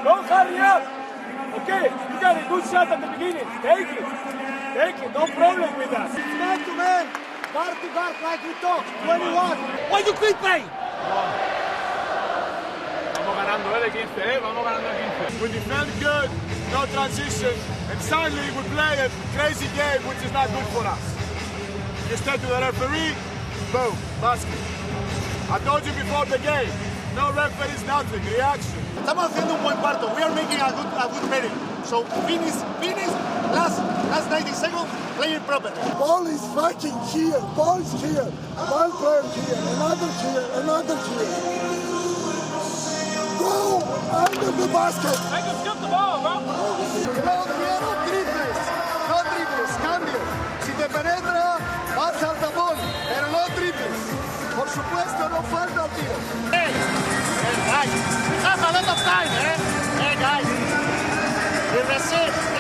Don't hurry up. Okay, you got a good shot at the beginning. Take it. Take it. No problem with that. It's man to man. Guard to guard like we talked. 21. Why you quit playing? Vamos ganando de 15, Vamos ganando de 15. We defend good, no transition, and suddenly we play a crazy game which is not good for us. You step to the referee, boom, basket. I told you before the game, no referees, nothing, reaction. Estamos haciendo un buen parto. We are making a good meeting. So finish last 90 seconds playing properly. Ball is fucking here. Ball is here. One player here. Another here. Another here. Go under the basket. Make him shoot the ball, bro. No quiero triples. No triples. Cambio. Si te penetra, vas al tapón. Pero no triples. Por supuesto, no falta el tiro. Hey guys, we have a lot of time, Hey guys, we resist.